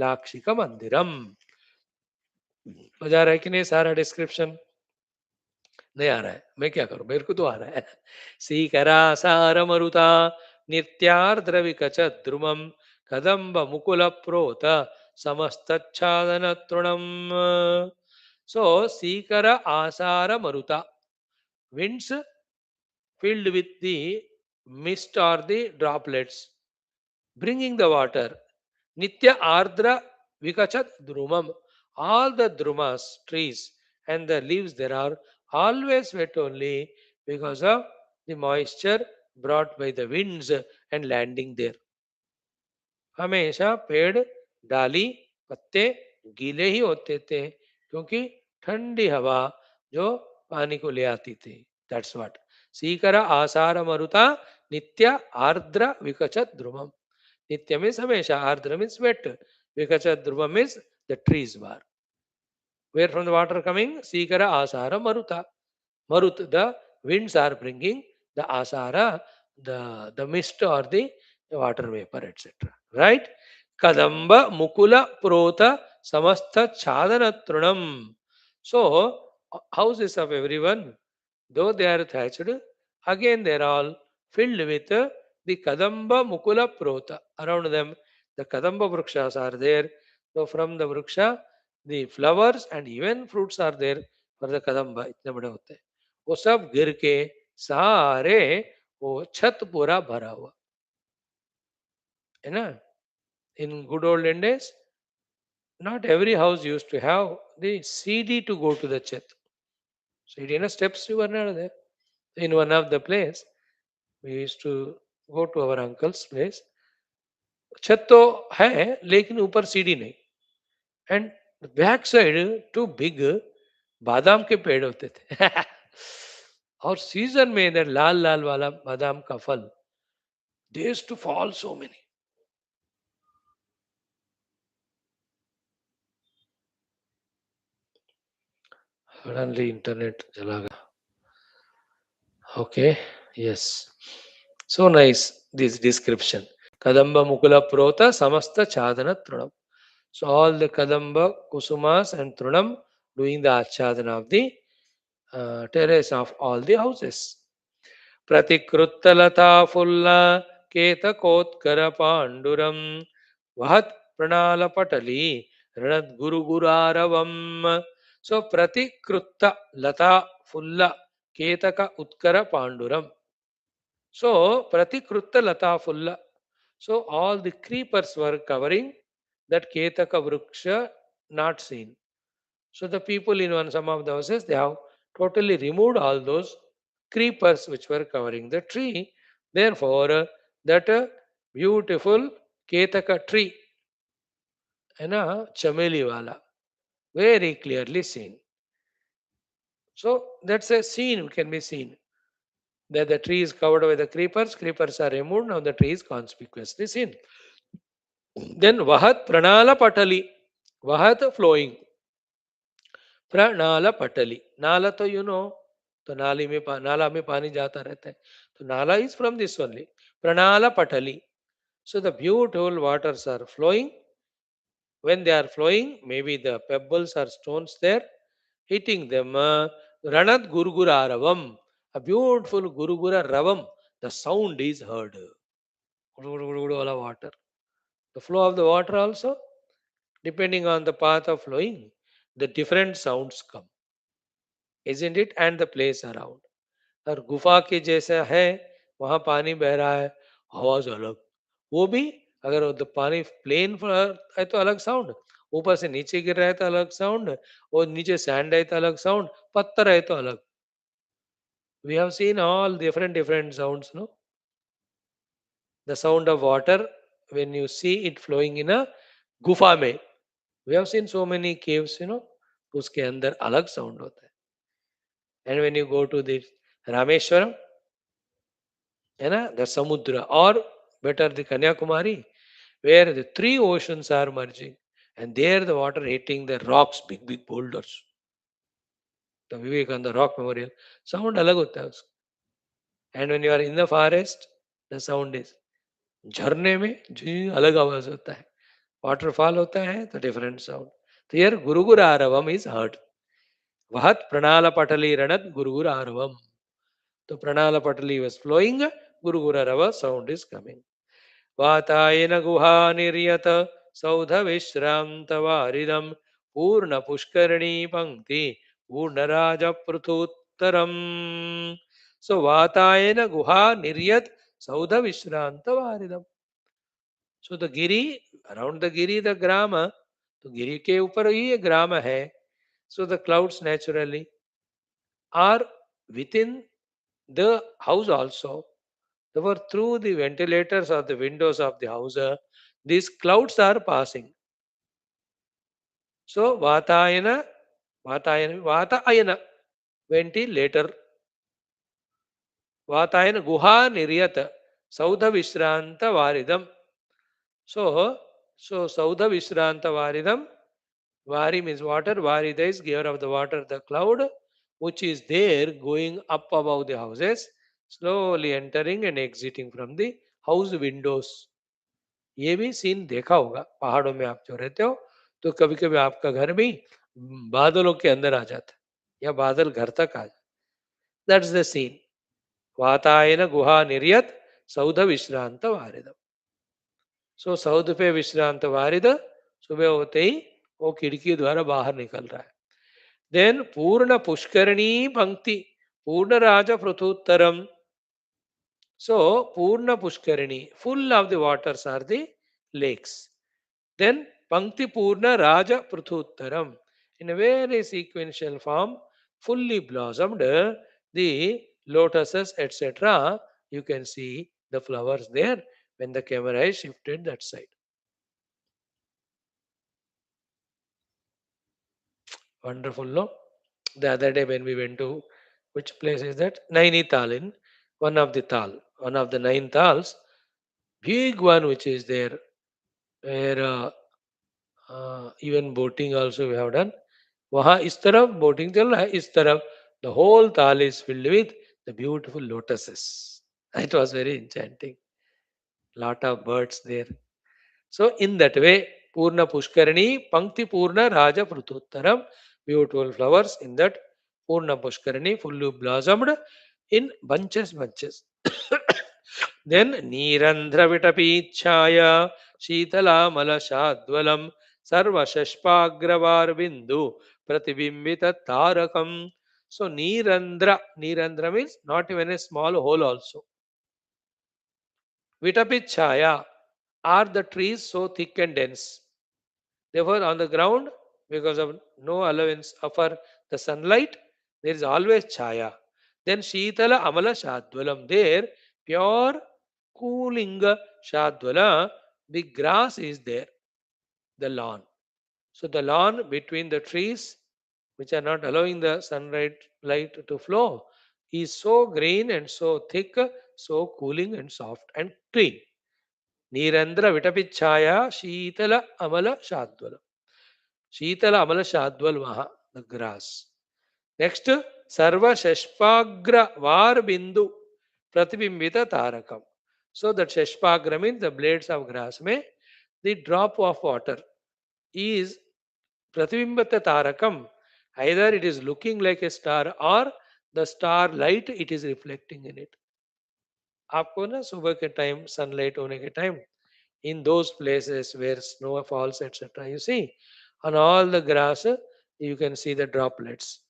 लाक्षिक मंदिरम हो जा रहा है कि नहीं सारा डिस्क्रिप्शन नहीं आ रहा है मैं क्या करूं मेरे को तो आ रहा है सीकरा सार मरुता नित्यार्द्र विकच द्रुमम कदम्ब मुकुल प्रोत समस्तच्छादन तृणम सो सीकर आसार मरुता winds filled with the mist or the droplets bringing the water nitya ardra vikachat drumam all the drumas trees and the leaves there are always wet only because of the moisture brought by the winds and landing there हमेशा पेड़ डाली पत्ते गीले ही होते थे क्योंकि ठंडी हवा जो पानी को ले आती थी दैट्स व्हाट सीकर आसार मरुता नित्य आर्द्र विकचत ध्रुवम नित्य मीन्स हमेशा आर्द्र मीन्स वेट विकचत ध्रुवम means the trees were where from the water coming sikara asara maruta marut the winds are bringing the asara the mist or the water vapor etc right kadamba mukula prota samastha chadana trunam so houses of everyone though they are thatched again they are all filled with the kadamba mukula prota around them the kadamba vrukshas are there so from the vruksha the flowers and even fruits are there for the kadamba इतने बड़े होते हैं वो सब गिर के सारे वो छत पूरा भरा हुआ है ना in good old days Not every house used to have the CD to go to the chat. CD na steps were not there. In one of the place, we used to go to our uncle's place. छत तो है लेकिन ऊपर सीढ़ी नहीं. And back side to big बादाम के पेड़ होते थे. और सीजन में दैट लाल लाल वाला बादाम का फल, they used to fall so many. Suddenly internet चला गया. Okay, yes. So nice, this description. Kadamba Mukula Prota Samasta Chadana Trunam. So all the Kadamba, Kusumas and Trunam doing the Achadana of the terrace of all the houses. Pratikruttalata Fulla Ketakotkara Panduram Vahat Pranala Patali Ranad Guru Guraravam. So Pratikrutta Lata Fulla Ketaka Utkara Panduram. So Pratikrutta Lata Fulla. So all the creepers were covering that Ketaka Vruksha not seen. So the people in some of the houses, they have totally removed all those creepers which were covering the tree. Therefore, that beautiful Ketaka tree, chameli wala, very clearly seen. So that's a scene can be seen. That the tree is covered by the creepers are removed, now the tree is conspicuously seen. Then Vahat Pranala Patali, Vahat flowing, Pranala Patali. Nala to तो नाला में पानी जाता रहता है. तो नाला is from this only. Pranala Patali. So the beautiful waters are flowing. When they are flowing, maybe the pebbles or stones there, hitting them. Ranat Gurugura Ravam. A beautiful Gurugura Ravam. The sound is heard. Water. The flow of the water also, depending on the path of flowing, the different sounds come. Isn't it? And the place around. और गुफा के जैसा है, वहां पानी बह रहा है, आवाज अलग. वो भी अगर वो पानी प्लेन है तो अलग साउंड, ऊपर से नीचे गिर रहा है तो अलग साउंड, और नीचे सैंड है तो अलग साउंड, पत्थर है तो अलग. We have seen all different sounds, no? The sound of water when you see it flowing in a गुफा में. We have seen so many caves, उसके अंदर अलग साउंड होता है. And when you go to the Rameshwaram, the Samudra, or better the Kanyakumari, where the three oceans are merging, and there the water hitting the rocks, big boulders. The Vivekananda Rock Memorial, sound alag hota hai uska. And when you are in the forest, the sound is झरने में जी अलग आवाज होता है, waterfall होता है तो different sound. So here Gurugura Aravam is heard. Vahat Pranala Patali Ranat Gurugura Aravam. So Pranala Patali was flowing, Gurugura Rava sound is coming. Vatayan गुहा निर्यत सौध विश्रांत वारिदम पूर्ण पुष्करणी पंक्ति पूर्णराज पृथुत्तरम. सो वातायन गुहा निर्यत सौध विश्रांत वारिदम. सो द गिरी, अराउंड द गिरी द ग्राम, तो गिरी के ऊपर ही ये ग्राम है. So the clouds naturally are with in the house also. Therefore, through the ventilators or the windows of the house, these clouds are passing. So, Vatayana, ventilator. Vatayana Guha Niryata, Saudha Vishranta Varidam. So Saudha Vishranta Varidam, Vari means water, Varida is giver of the water, the cloud, which is there going up above the houses, slowly entering and exiting from the house windows. ये भी scene देखा होगा, पहाड़ों में आप जो रहते हो तो कभी कभी आपका घर भी बादलों के अंदर आ जाता है या बादल घर तक आ जाता. That's the scene. वातायन गुहा निर्यत सौध विश्रांत वारिद. सो सौध पे विश्रांत वारिद, सुबह होते ही वो खिड़की द्वारा बाहर निकल रहा है. देन पूर्ण पुष्करणी पंक्ति पूर्ण राज पृथुत्तरम. So, Purna Pushkarini, full of the waters are the lakes. Then Pankti Purna Raja Pruthuttaram. In a very sequential form, fully blossomed, the lotuses, etc. You can see the flowers there when the camera is shifted that side. Wonderful, no? The other day when we went to, which place is that? Nainital, in one of the nine tals, big one which is there, where even boating also we have done. वहाँ इस तरफ boating चल रहा है, इस तरफ the whole tal is filled with the beautiful lotuses. It was very enchanting. Lot of birds there. So in that way, Purna Pushkarani, Pankti Purna Raja Pruthuttaram, beautiful flowers in that Purna Pushkarani, fully blossomed in bunches. Then Nirandra Vitapichaya, Shitala Mala Shadvalam, Sarva Shashpagravar Bindu, Pratibimbita Tarakam. So Nirandra means not even a small hole also. Vitapichaya are the trees so thick and dense. Therefore, on the ground, because of no allowance for the sunlight, there is always chaya. Then Shitala Amala Shadvalam. There, pure cooling Shadvala, the grass is there, the lawn. So the lawn between the trees, which are not allowing the sunlight light to flow, is so green and so thick, so cooling and soft and clean. Nirandra Vitapichaya Shitala Amala Shadvala. Shitala Amala Shadval Maha, the grass. Next, Sarva Shashpagra Var Bindu Pratibimbita Tarakam. So that Shashpagra means the blades of grass. May the drop of water is Pratibimbita Tarakam. Either it is looking like a star or the star light it is reflecting in it. आपको ना सुबह के time sunlight होने के time in those places where snow falls, etc. You see, on all the grass, you can see the droplets.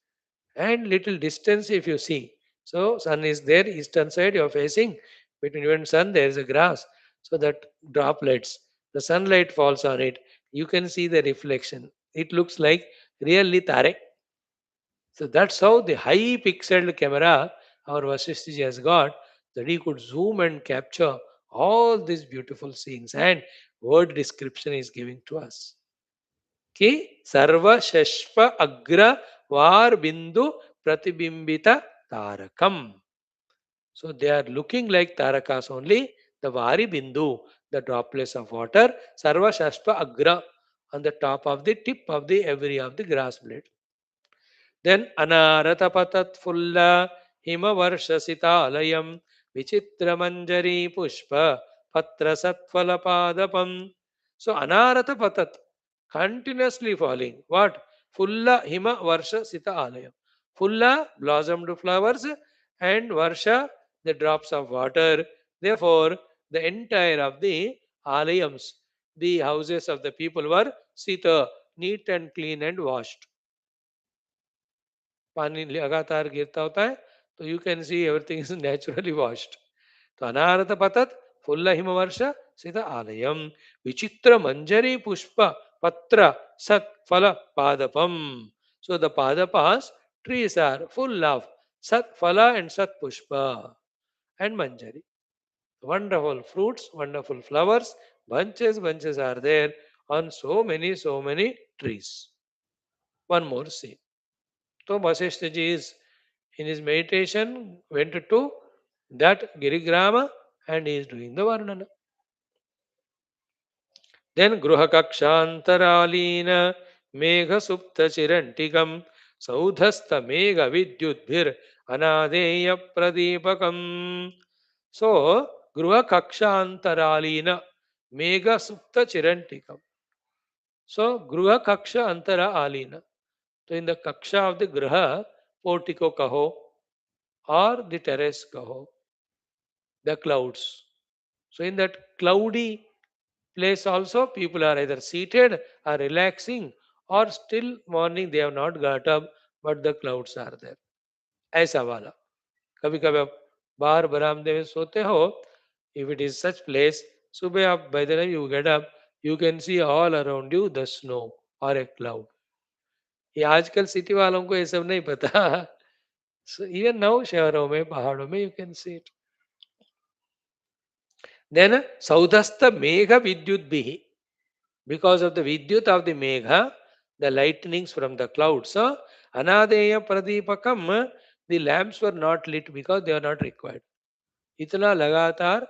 And little distance, if you see, so sun is there, eastern side, you are facing. Between you and sun, there is a grass. So that droplets, the sunlight falls on it. You can see the reflection. It looks like really tare. So that's how the high pixeled camera our Vashishtha has got, that he could zoom and capture all these beautiful scenes, and word description is giving to us. Ki sarva shashpa agra var bindu pratibimbita tarakam. So they are looking like tarakas only, the vari bindu, the droplets of water, sarva shashpa agra, on the top of the tip of the every of the grass blade. Then Anaratapatat Fulla Himavarshasitalayam Vichitramanjari Pushpa Patra Satfalapadapam. So Anaratapatat, continuously falling. What? Fulla Hima Varsha Sita Alayam. Fulla, blossomed flowers, and Varsha, the drops of water. Therefore, the entire of the Alayams, the houses of the people, were Sita, neat and clean and washed. पानी लगातार गिरता होता है तो you can see everything is naturally washed तो अनारत पतत full हिमवर्ष सित आलयम विचित्र मंजरी पुष्प पत्र सत फल पादपम so the padapas trees are full of sat phala and sat pushpa and manjari wonderful fruits wonderful flowers bunches are there on so many trees one more scene. So Vaashishtha ji is in his meditation went to that Giri Grama and he is doing the Varnana. Then Gruhakakshantaralina Megha Supta Chirantikam Saudhasta Megha Vidyudbhir Anadeya Pradipakam. So Gruhakakshantaralina Megha Supta Chirantikam. So Gruhakaksha Antara Alina. So in the Kaksha of the Graha, portico kaho or the terrace kaho, the clouds. So in that cloudy place also people are either seated or relaxing or still morning they have not got up but the clouds are there. ऐसा वाला कभी कभी आप बाहर बरामदे में सोते हो if it is such place सुबह आप by the time you get up You can see all around you the snow or a cloud. ये आजकल सिटी वालों को ये सब नहीं पता. So even now शहरों में पहाड़ों में you can see it. Then saudhastha megha vidyut bihi, because of the vidyut of the megha, the lightnings from the clouds, anadeya pradipakam, the lamps were not lit because they are not required. इतना लगातार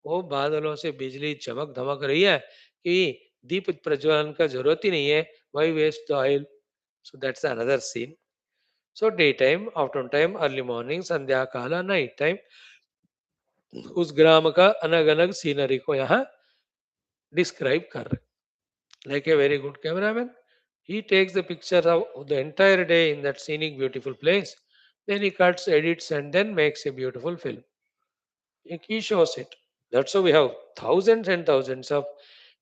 वो बादलों से बिजली चमक धमक रही है कि दीप प्रज्वलन का जरूरत ही नहीं है. Why waste the oil? So that's another scene. So daytime, afternoon time, early morning, संध्या काला, नाइट टाइम, उस ग्राम का अलग अलग सीनरी को यहाँ डिस्क्राइब कर रहे. Like a very good cameraman, he takes the picture of the entire day in that scenic beautiful place, then he cuts, edits, and then makes a beautiful film. He shows it. That's how we have thousands and thousands of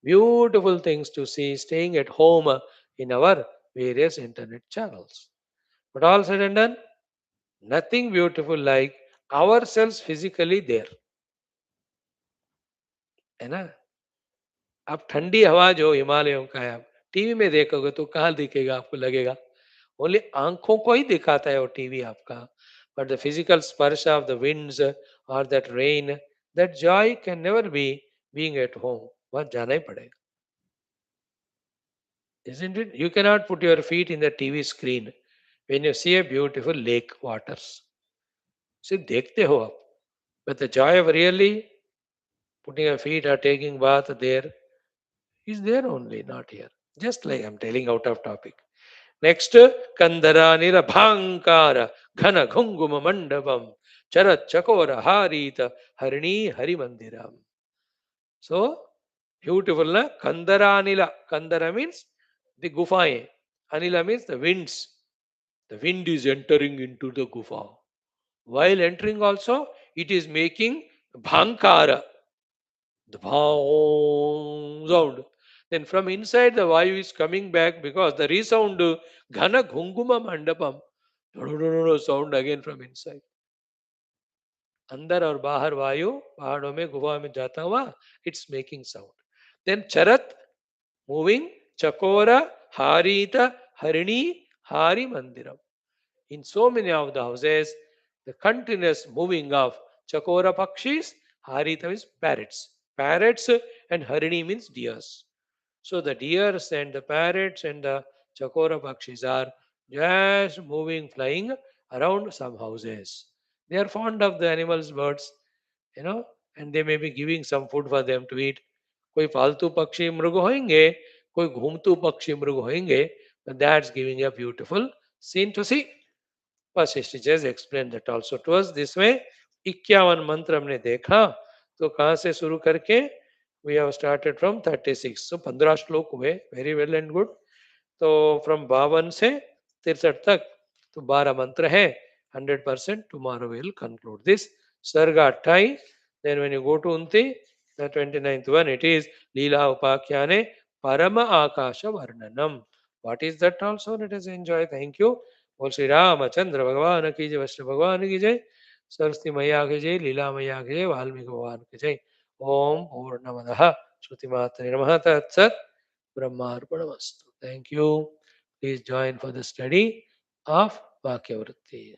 beautiful things to see staying at home in our various internet channels. But all said and done, nothing beautiful like ourselves physically there. है ना? आप ठंडी हवा जो हिमालयों का है, आप TV में देखोगे तो कहाँ दिखेगा, आपको लगेगा ओनली आंखों को ही दिखाता है वो टीवी आपका. बट द फिजिकल स्पर्श ऑफ द विंड्स और that rain, that Joy can never be being at home. वहां जाना ही पड़ेगा. Isn't it? You cannot put your feet in the TV screen when you see a beautiful lake waters. सिर्फ देखते हो आप. But the joy of really putting your feet or taking bath there is there only, not here. Just like I'm telling out of topic. Next, Kandara Nirabhankara Ghana Gunguma Mandapam Charat Chakora Harita Harini Harimandiram. So beautiful, na? Kandara Anila. Kandara means the gufaye. Anila means the winds. The wind is entering into the gufa. While entering also, it is making bhankara, the bhang sound. Then from inside the vayu is coming back because the resound ghana ghunguma mandapam. Sound again from inside. अंदर और बाहर वायु पहाड़ों में गुफा में जाता हुआ इट्स मेकिंग साउंड. देन चरत moving, chakora harita harini hari mandiram. In so many of the houses, the continuous moving of chakora pakshis, harita means parrots, parrots, and harini means deers. So the deers and the parrots and the chakora pakshis are just moving, flying around some houses. They are fond of the animals, birds, you know, and they may be giving some food for them to eat. कोई पालतू पक्षी मृग होंगे, कोई घूमतू पक्षी मृग होंगे, but that's giving a beautiful scene to see. Vashishtha just explained that also to us this way. 51 मंत्र हमने देखा, तो कहाँ से शुरू करके we have started from 36. So 15 श्लोक हुए, very well and good. तो फ्रॉम 52 से 63 तक तो 12 मंत्र है. 100% tomorrow we will conclude this. सर्गा 28. Then when you go to Unti, the 29th one, it is Leela Upakhyanam Parama Akasha Varnanam. What is that also? Let us enjoy. Thank you. बोल श्री रामचंद्र भगवान की जय, वैष्णव भगवान की जय, सरस्वती मैया की जय, लीला मैया की जय, वाल्मीकि भगवान की जय. ओम पूर्णमदः श्रुतिमात्रे नमः तत्सत् ब्रह्मार्पणमस्तु. Thank you. Please join for the study of Vakyavritti.